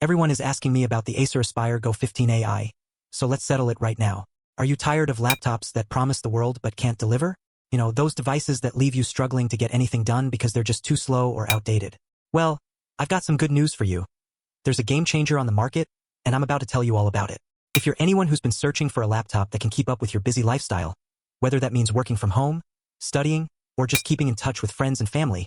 Everyone is asking me about the Acer Aspire Go 15 AI, so let's settle it right now. Are you tired of laptops that promise the world but can't deliver? You know, those devices that leave you struggling to get anything done because they're just too slow or outdated. Well, I've got some good news for you. There's a game changer on the market, and I'm about to tell you all about it. If you're anyone who's been searching for a laptop that can keep up with your busy lifestyle, whether that means working from home, studying, or just keeping in touch with friends and family,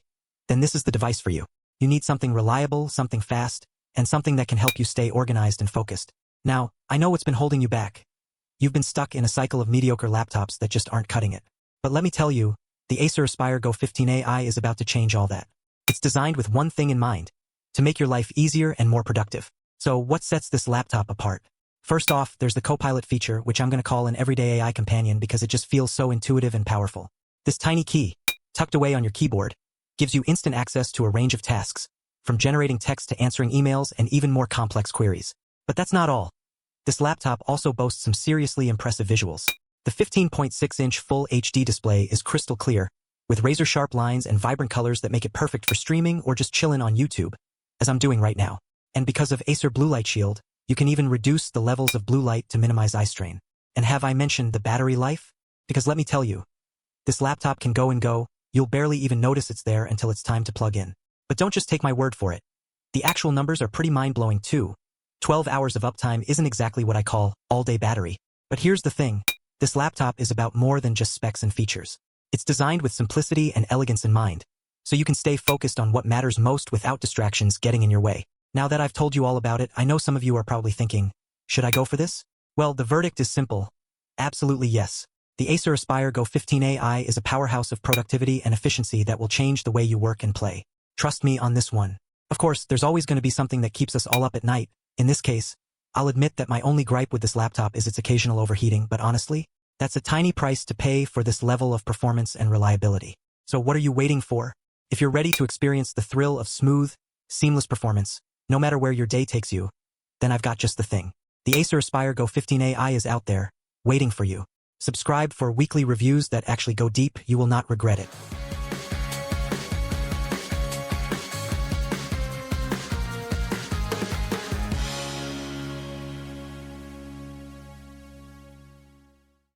then this is the device for you. You need something reliable, something fast, and something that can help you stay organized and focused. Now, I know what's been holding you back. You've been stuck in a cycle of mediocre laptops that just aren't cutting it. But let me tell you, the Acer Aspire Go 15 AI is about to change all that. It's designed with one thing in mind, to make your life easier and more productive. So what sets this laptop apart? First off, there's the Copilot feature, which I'm going to call an everyday AI companion because it just feels so intuitive and powerful. This tiny key, tucked away on your keyboard, gives you instant access to a range of tasks, from generating text to answering emails and even more complex queries. But that's not all. This laptop also boasts some seriously impressive visuals. The 15.6-inch Full HD display is crystal clear, with razor-sharp lines and vibrant colors that make it perfect for streaming or just chilling on YouTube, as I'm doing right now. And because of Acer Blue Light Shield, you can even reduce the levels of blue light to minimize eye strain. And have I mentioned the battery life? Because let me tell you, this laptop can go and go, you'll barely even notice it's there until it's time to plug in. But don't just take my word for it. The actual numbers are pretty mind-blowing too. 12 hours of uptime isn't exactly what I call all-day battery. But here's the thing, this laptop is about more than just specs and features. It's designed with simplicity and elegance in mind, so you can stay focused on what matters most without distractions getting in your way. Now that I've told you all about it, I know some of you are probably thinking, should I go for this? Well, the verdict is simple. Absolutely yes. The Acer Aspire Go 15 AI is a powerhouse of productivity and efficiency that will change the way you work and play. Trust me on this one. Of course, there's always going to be something that keeps us all up at night. In this case, I'll admit that my only gripe with this laptop is its occasional overheating, but honestly, that's a tiny price to pay for this level of performance and reliability. So what are you waiting for? If you're ready to experience the thrill of smooth, seamless performance, no matter where your day takes you, then I've got just the thing. The Acer Aspire Go 15 AI is out there, waiting for you. Subscribe for weekly reviews that actually go deep. You will not regret it.